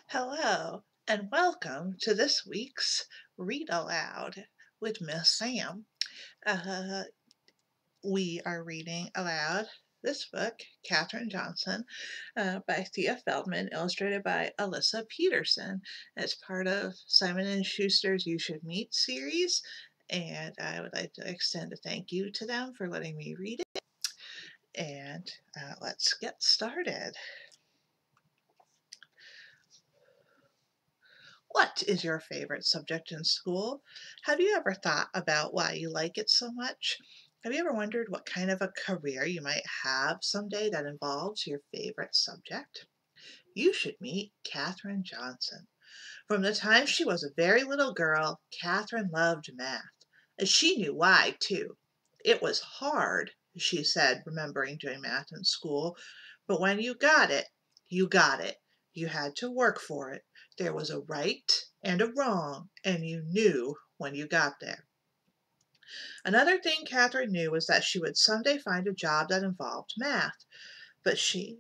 Hello, and welcome to this week's Read Aloud with Miss Sam. Uh, we are reading aloud this book, Katherine Johnson, by Thea Feldman, illustrated by Alyssa Petersen. It's part of Simon and Schuster's You Should Meet series, and I would like to extend a thank you to them for letting me read it. And let's get started. What is your favorite subject in school? Have you ever thought about why you like it so much? Have you ever wondered what kind of a career you might have someday that involves your favorite subject? You should meet Katherine Johnson. From the time she was a very little girl, Katherine loved math. And she knew why, too. It was hard, she said, remembering doing math in school, but when you got it, you got it. You had to work for it. There was a right and a wrong, and you knew when you got there. Another thing Katherine knew was that she would someday find a job that involved math, but she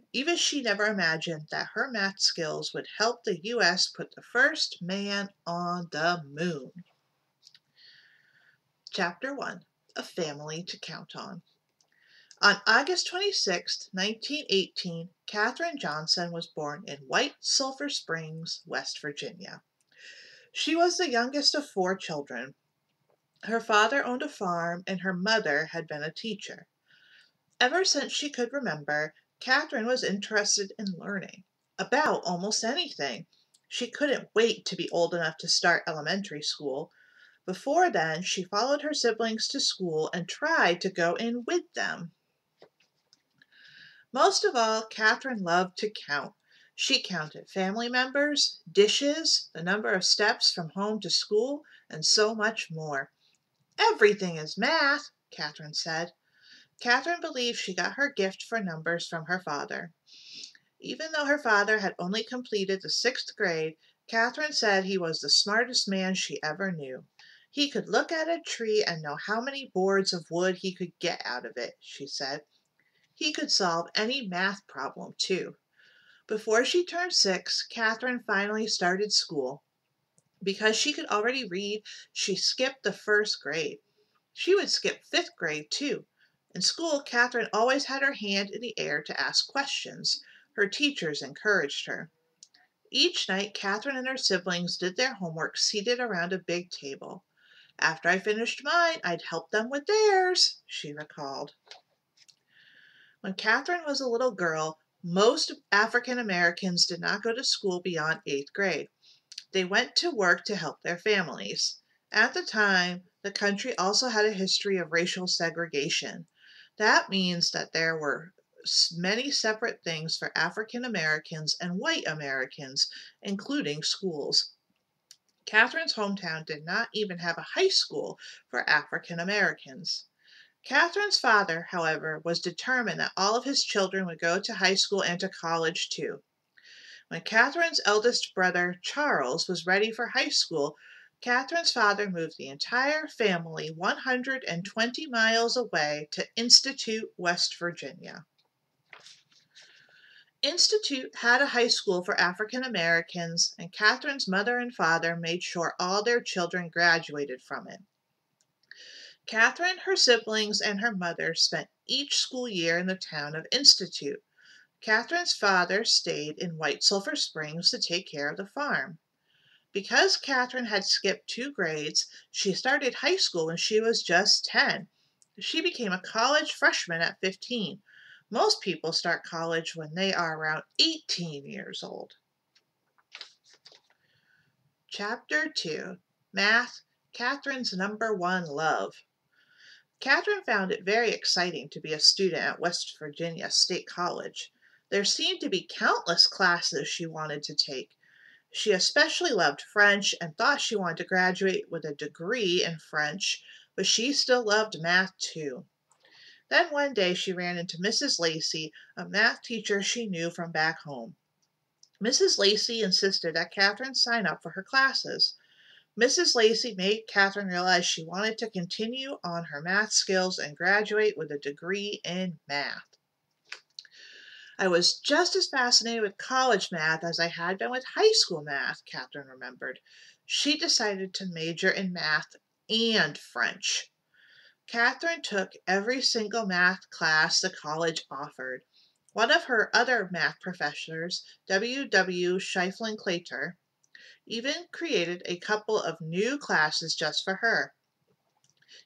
never imagined that her math skills would help the U.S. put the first man on the moon. Chapter 1: A Family to Count On. On August 26, 1918, Katherine Johnson was born in White Sulphur Springs, West Virginia. She was the youngest of 4 children. Her father owned a farm and her mother had been a teacher. Ever since she could remember, Katherine was interested in learning about almost anything. She couldn't wait to be old enough to start elementary school. Before then, she followed her siblings to school and tried to go in with them. Most of all, Katherine loved to count. She counted family members, dishes, the number of steps from home to school, and so much more. Everything is math, Katherine said. Katherine believed she got her gift for numbers from her father. Even though her father had only completed the 6th grade, Katherine said he was the smartest man she ever knew. He could look at a tree and know how many boards of wood he could get out of it, she said. He could solve any math problem, too. Before she turned 6, Katherine finally started school. Because she could already read, she skipped the 1st grade. She would skip 5th grade, too. In school, Katherine always had her hand in the air to ask questions. Her teachers encouraged her. Each night, Katherine and her siblings did their homework seated around a big table. After I finished mine, I'd help them with theirs, she recalled. When Katherine was a little girl, most African Americans did not go to school beyond 8th grade. They went to work to help their families. At the time, the country also had a history of racial segregation. That means that there were many separate things for African Americans and white Americans, including schools. Katherine's hometown did not even have a high school for African Americans. Katherine's father, however, was determined that all of his children would go to high school and to college too. When Katherine's eldest brother, Charles, was ready for high school, Katherine's father moved the entire family 120 miles away to Institute, West Virginia. Institute had a high school for African Americans, and Katherine's mother and father made sure all their children graduated from it. Katherine, her siblings, and her mother spent each school year in the town of Institute. Katherine's father stayed in White Sulphur Springs to take care of the farm. Because Katherine had skipped 2 grades, she started high school when she was just 10. She became a college freshman at 15. Most people start college when they are around 18 years old. Chapter 2: Math, Katherine's number one love. Katherine found it very exciting to be a student at West Virginia State College. There seemed to be countless classes she wanted to take. She especially loved French and thought she wanted to graduate with a degree in French, but she still loved math too. Then one day she ran into Mrs. Lacey, a math teacher she knew from back home. Mrs. Lacey insisted that Katherine sign up for her classes. Mrs. Lacey made Katherine realize she wanted to continue on her math skills and graduate with a degree in math. I was just as fascinated with college math as I had been with high school math, Katherine remembered. She decided to major in math and French. Katherine took every single math class the college offered. One of her other math professors, W. Scheiflin Claytor, even created a couple of new classes just for her.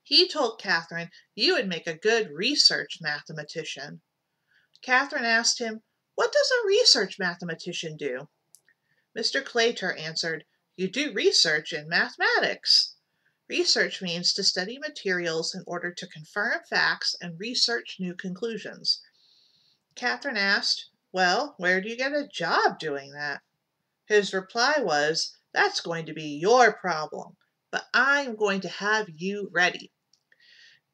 He told Katherine you would make a good research mathematician. Katherine asked him, "What does a research mathematician do?" Mr. Claytor answered, "You do research in mathematics." Research means to study materials in order to confirm facts and research new conclusions. Katherine asked, "Well, where do you get a job doing that?" His reply was, "That's going to be your problem, but I'm going to have you ready."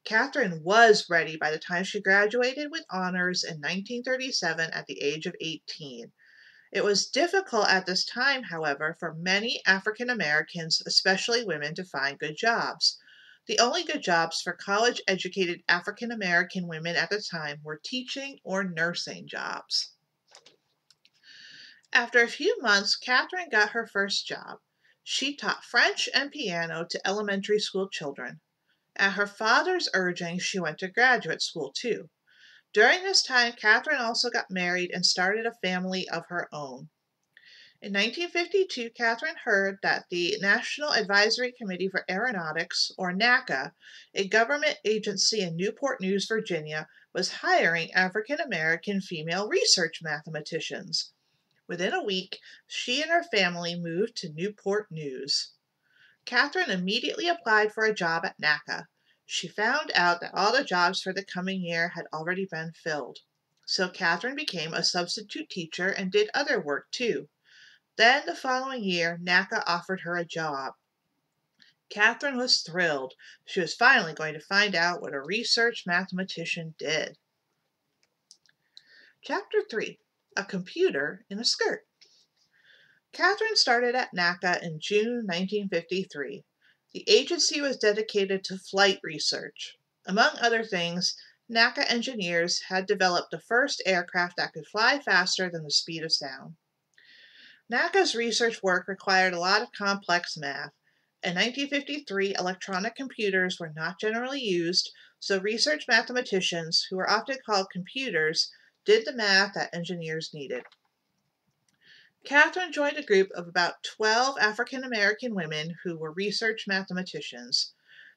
Katherine was ready by the time she graduated with honors in 1937 at the age of 18. It was difficult at this time, however, for many African Americans, especially women, to find good jobs. The only good jobs for college-educated African American women at the time were teaching or nursing jobs. After a few months, Katherine got her first job. She taught French and piano to elementary school children. At her father's urging, she went to graduate school too. During this time, Katherine also got married and started a family of her own. In 1952, Katherine heard that the National Advisory Committee for Aeronautics, or NACA, a government agency in Newport News, Virginia, was hiring African American female research mathematicians. Within a week, she and her family moved to Newport News. Katherine immediately applied for a job at NACA. She found out that all the jobs for the coming year had already been filled. So Katherine became a substitute teacher and did other work too. Then the following year, NACA offered her a job. Katherine was thrilled. She was finally going to find out what a research mathematician did. Chapter 3: A Computer in a Skirt. Katherine started at NACA in June 1953. The agency was dedicated to flight research. Among other things, NACA engineers had developed the first aircraft that could fly faster than the speed of sound. NACA's research work required a lot of complex math. In 1953, electronic computers were not generally used, so research mathematicians, who were often called computers, did the math that engineers needed. Katherine joined a group of about 12 African American women who were research mathematicians.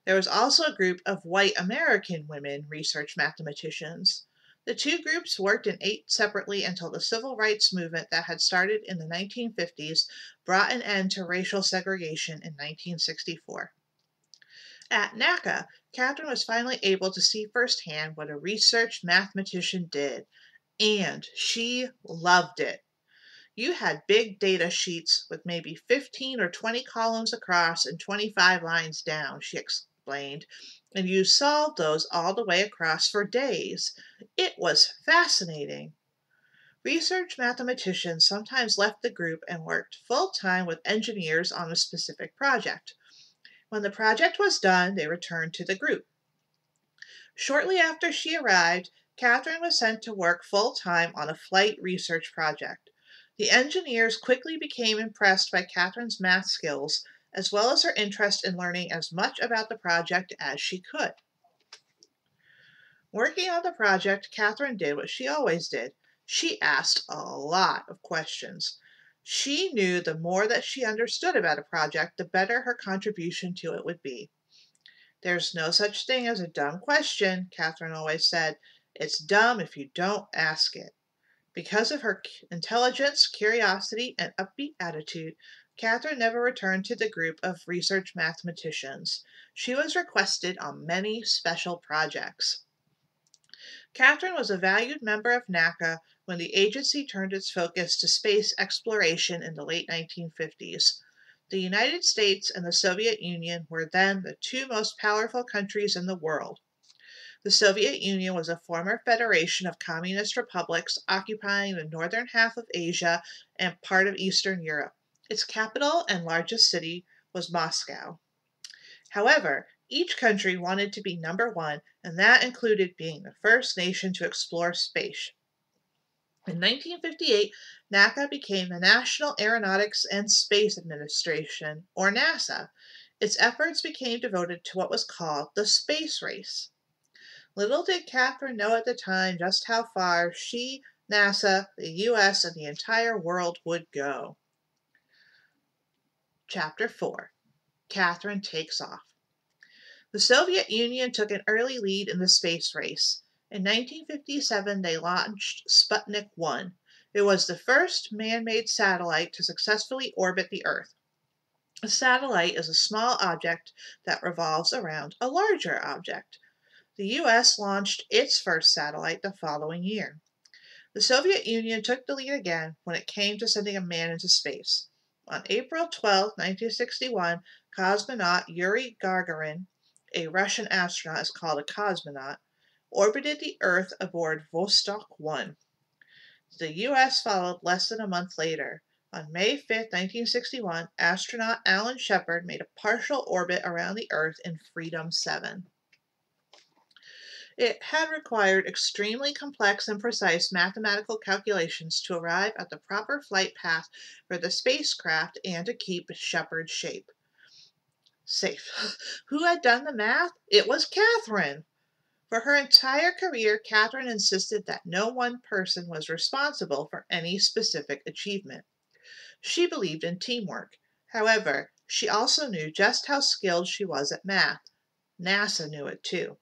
There was also a group of white American women research mathematicians. The two groups worked and ate separately until the civil rights movement that had started in the 1950s brought an end to racial segregation in 1964. At NACA, Katherine was finally able to see firsthand what a research mathematician did, and she loved it. You had big data sheets with maybe 15 or 20 columns across and 25 lines down, she explained, and you solved those all the way across for days. It was fascinating. Research mathematicians sometimes left the group and worked full-time with engineers on a specific project. When the project was done, they returned to the group. Shortly after she arrived, Katherine was sent to work full-time on a flight research project. The engineers quickly became impressed by Katherine's math skills, as well as her interest in learning as much about the project as she could. Working on the project, Katherine did what she always did. She asked a lot of questions. She knew the more that she understood about a project, the better her contribution to it would be. "There's no such thing as a dumb question," Katherine always said. "It's dumb if you don't ask it." Because of her intelligence, curiosity, and upbeat attitude, Katherine never returned to the group of research mathematicians. She was requested on many special projects. Katherine was a valued member of NACA when the agency turned its focus to space exploration in the late 1950s. The United States and the Soviet Union were then the two most powerful countries in the world. The Soviet Union was a former federation of communist republics occupying the northern half of Asia and part of Eastern Europe. Its capital and largest city was Moscow. However, each country wanted to be number one, and that included being the first nation to explore space. In 1958, NACA became the National Aeronautics and Space Administration, or NASA. Its efforts became devoted to what was called the space race. Little did Katherine know at the time just how far she, NASA, the U.S., and the entire world would go. Chapter 4. Katherine Takes Off. The Soviet Union took an early lead in the space race. In 1957, they launched Sputnik 1. It was the first man-made satellite to successfully orbit the Earth. A satellite is a small object that revolves around a larger object. The U.S. launched its first satellite the following year. The Soviet Union took the lead again when it came to sending a man into space. On April 12, 1961, cosmonaut Yuri Gagarin, a Russian astronaut is called a cosmonaut, orbited the Earth aboard Vostok 1. The U.S. followed less than a month later. On May 5, 1961, astronaut Alan Shepard made a partial orbit around the Earth in Freedom 7. It had required extremely complex and precise mathematical calculations to arrive at the proper flight path for the spacecraft and to keep Shepard's shape safe. Who had done the math? It was Katherine. For her entire career, Katherine insisted that no one person was responsible for any specific achievement. She believed in teamwork. However, she also knew just how skilled she was at math. NASA knew it too.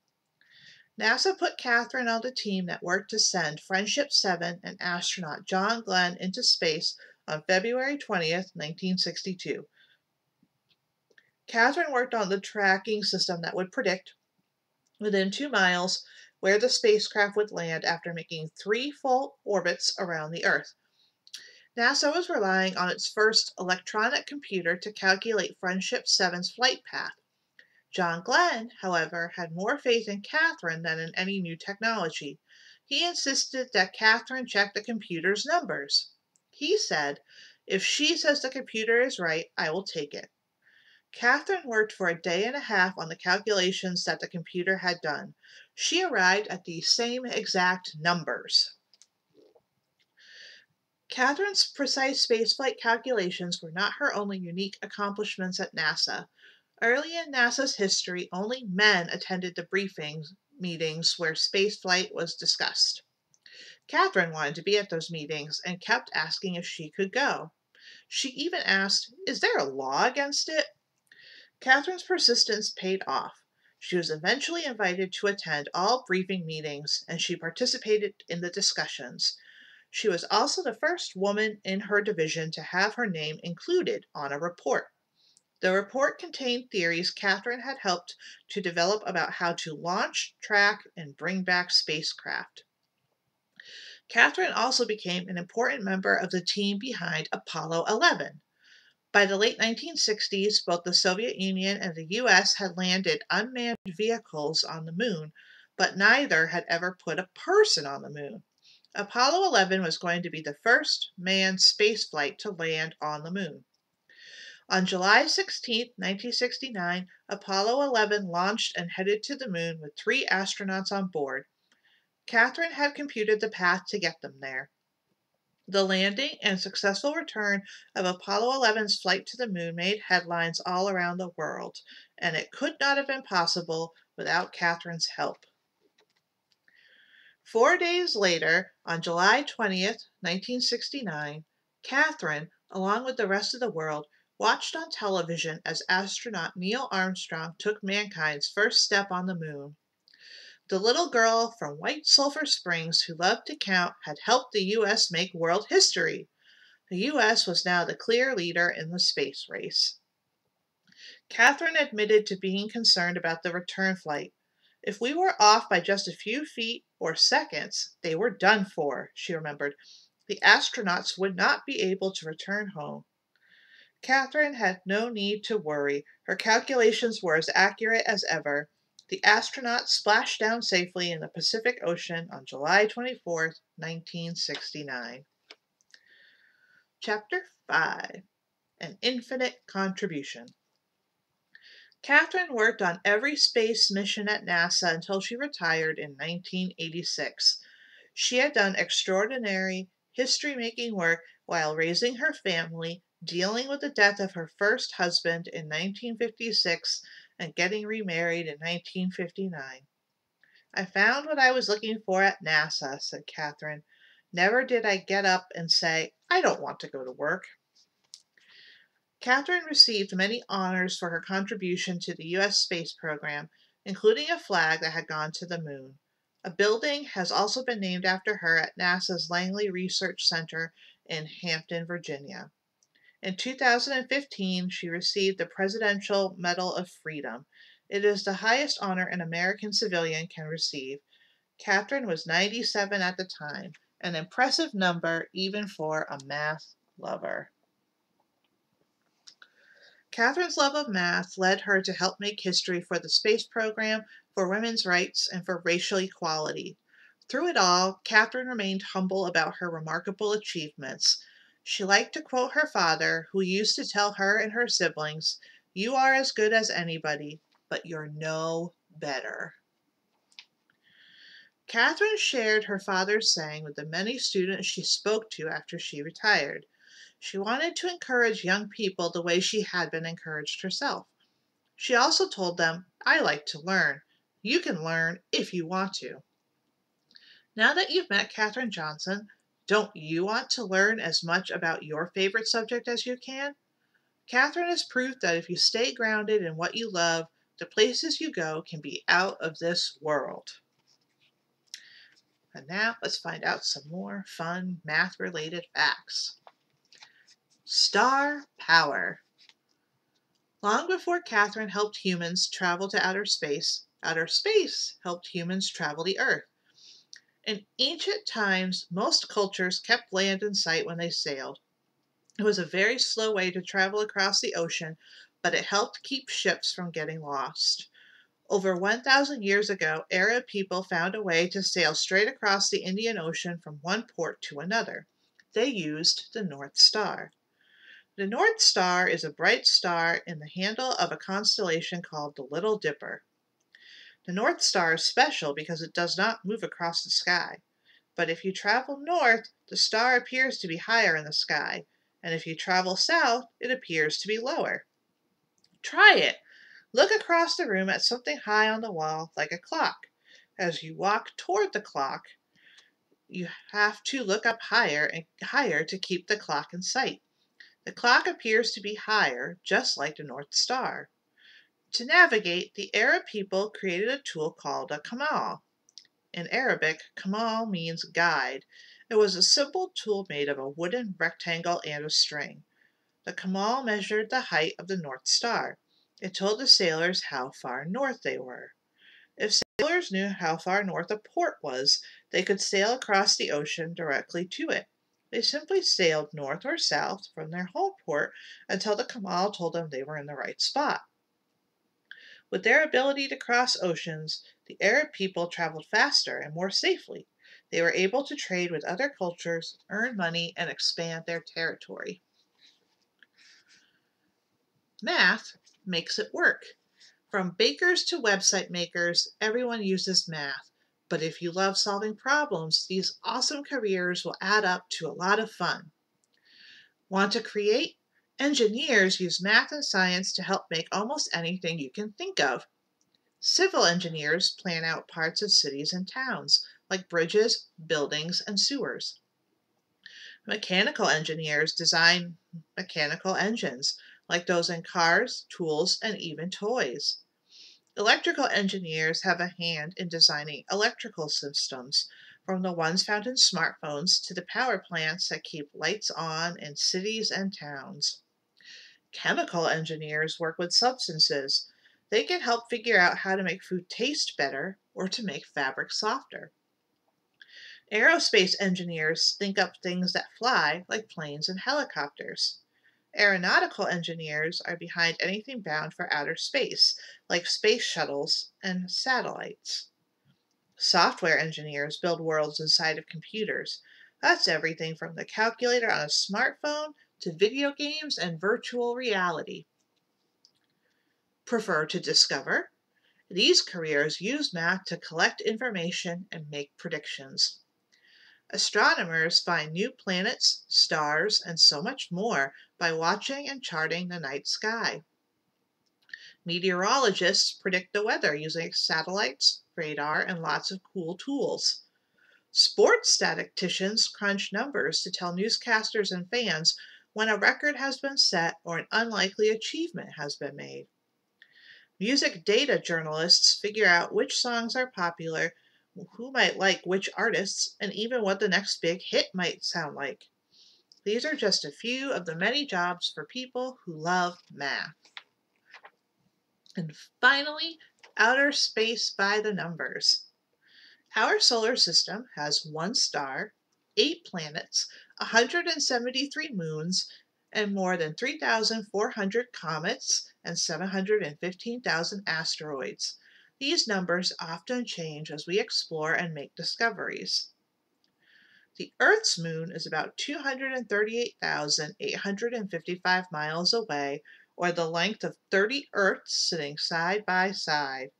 NASA put Katherine on the team that worked to send Friendship 7 and astronaut John Glenn into space on February 20th, 1962. Katherine worked on the tracking system that would predict, within 2 miles, where the spacecraft would land after making 3 full orbits around the Earth. NASA was relying on its first electronic computer to calculate Friendship 7's flight path. John Glenn, however, had more faith in Katherine than in any new technology. He insisted that Katherine check the computer's numbers. He said, "If she says the computer is right, I will take it." Katherine worked for a day and a half on the calculations that the computer had done. She arrived at the same exact numbers. Katherine's precise spaceflight calculations were not her only unique accomplishments at NASA. Early in NASA's history, only men attended the meetings where spaceflight was discussed. Katherine wanted to be at those meetings and kept asking if she could go. She even asked, "Is there a law against it?" Katherine's persistence paid off. She was eventually invited to attend all briefing meetings, and she participated in the discussions. She was also the first woman in her division to have her name included on a report. The report contained theories Katherine had helped to develop about how to launch, track, and bring back spacecraft. Katherine also became an important member of the team behind Apollo 11. By the late 1960s, both the Soviet Union and the U.S. had landed unmanned vehicles on the moon, but neither had ever put a person on the moon. Apollo 11 was going to be the first manned spaceflight to land on the moon. On July 16, 1969, Apollo 11 launched and headed to the moon with 3 astronauts on board. Katherine had computed the path to get them there. The landing and successful return of Apollo 11's flight to the moon made headlines all around the world, and it could not have been possible without Katherine's help. 4 days later, on July 20th, 1969, Katherine, along with the rest of the world, watched on television as astronaut Neil Armstrong took mankind's first step on the moon. The little girl from White Sulphur Springs who loved to count had helped the U.S. make world history. The U.S. was now the clear leader in the space race. Katherine admitted to being concerned about the return flight. "If we were off by just a few feet or seconds, they were done for," she remembered. "The astronauts would not be able to return home." Katherine had no need to worry. Her calculations were as accurate as ever. The astronauts splashed down safely in the Pacific Ocean on July 24, 1969. Chapter 5. An Infinite Contribution. Katherine worked on every space mission at NASA until she retired in 1986. She had done extraordinary history-making work while raising her family, dealing with the death of her first husband in 1956, and getting remarried in 1959. "I found what I was looking for at NASA," said Katherine. "Never did I get up and say, I don't want to go to work." Katherine received many honors for her contribution to the U.S. space program, including a flag that had gone to the moon. A building has also been named after her at NASA's Langley Research Center in Hampton, Virginia. In 2015, she received the Presidential Medal of Freedom. It is the highest honor an American civilian can receive. Katherine was 97 at the time, an impressive number even for a math lover. Katherine's love of math led her to help make history for the space program, for women's rights, and for racial equality. Through it all, Katherine remained humble about her remarkable achievements. She liked to quote her father, who used to tell her and her siblings, "You are as good as anybody, but you're no better." Katherine shared her father's saying with the many students she spoke to after she retired. She wanted to encourage young people the way she had been encouraged herself. She also told them, "I like to learn. You can learn if you want to." Now that you've met Katherine Johnson, don't you want to learn as much about your favorite subject as you can? Katherine has proved that if you stay grounded in what you love, the places you go can be out of this world. And now let's find out some more fun math-related facts. Star power. Long before Katherine helped humans travel to outer space helped humans travel the Earth. In ancient times, most cultures kept land in sight when they sailed. It was a very slow way to travel across the ocean, but it helped keep ships from getting lost. Over 1,000 years ago, Arab people found a way to sail straight across the Indian Ocean from one port to another. They used the North Star. The North Star is a bright star in the handle of a constellation called the Little Dipper. The North Star is special because it does not move across the sky. But if you travel north, the star appears to be higher in the sky, and if you travel south, it appears to be lower. Try it. Look across the room at something high on the wall, like a clock. As you walk toward the clock, you have to look up higher and higher to keep the clock in sight. The clock appears to be higher, just like the North Star. To navigate, the Arab people created a tool called a kamal. In Arabic, kamal means guide. It was a simple tool made of a wooden rectangle and a string. The kamal measured the height of the North Star. It told the sailors how far north they were. If sailors knew how far north a port was, they could sail across the ocean directly to it. They simply sailed north or south from their home port until the kamal told them they were in the right spot. With their ability to cross oceans, the Arab people traveled faster and more safely. They were able to trade with other cultures, earn money, and expand their territory. Math makes it work. From bakers to website makers, everyone uses math. But if you love solving problems, these awesome careers will add up to a lot of fun. Want to create? Engineers use math and science to help make almost anything you can think of. Civil engineers plan out parts of cities and towns, like bridges, buildings, and sewers. Mechanical engineers design mechanical engines, like those in cars, tools, and even toys. Electrical engineers have a hand in designing electrical systems, from the ones found in smartphones to the power plants that keep lights on in cities and towns. Chemical engineers work with substances. They can help figure out how to make food taste better or to make fabric softer. Aerospace engineers think up things that fly, like planes and helicopters. Aeronautical engineers are behind anything bound for outer space, like space shuttles and satellites. Software engineers build worlds inside of computers. That's everything from the calculator on a smartphone to video games and virtual reality. Prefer to discover? These careers use math to collect information and make predictions. Astronomers find new planets, stars, and so much more by watching and charting the night sky. Meteorologists predict the weather using satellites, radar, and lots of cool tools. Sports statisticians crunch numbers to tell newscasters and fans when a record has been set or an unlikely achievement has been made. Music data journalists figure out which songs are popular, who might like which artists, and even what the next big hit might sound like. These are just a few of the many jobs for people who love math. And finally, outer space by the numbers. Our solar system has 1 star, 8 planets, 173 moons, and more than 3,400 comets and 715,000 asteroids. These numbers often change as we explore and make discoveries. The Earth's moon is about 238,855 miles away, or the length of 30 Earths sitting side by side.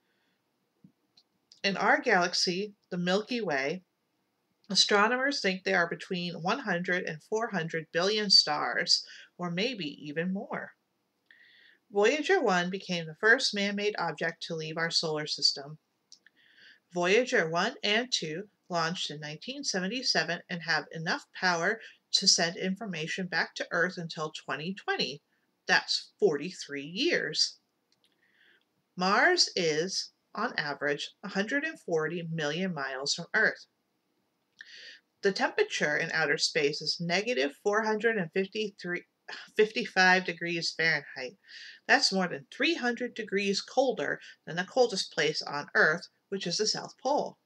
In our galaxy, the Milky Way, astronomers think there are between 100 and 400 billion stars, or maybe even more. Voyager 1 became the first man-made object to leave our solar system. Voyager 1 and 2 launched in 1977 and have enough power to send information back to Earth until 2020. That's 43 years. Mars is, on average, 140 million miles from Earth. The temperature in outer space is negative 455 degrees Fahrenheit. That's more than 300 degrees colder than the coldest place on Earth, which is the South Pole.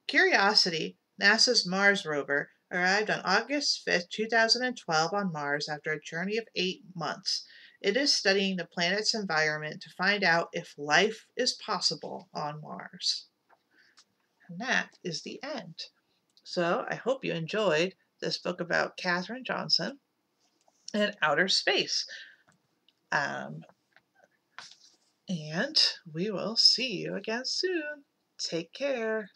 Curiosity, NASA's Mars rover, arrived on August 5, 2012 on Mars after a journey of 8 months. It is studying the planet's environment to find out if life is possible on Mars. And that is the end. So I hope you enjoyed this book about Katherine Johnson and outer space. And we will see you again soon. Take care.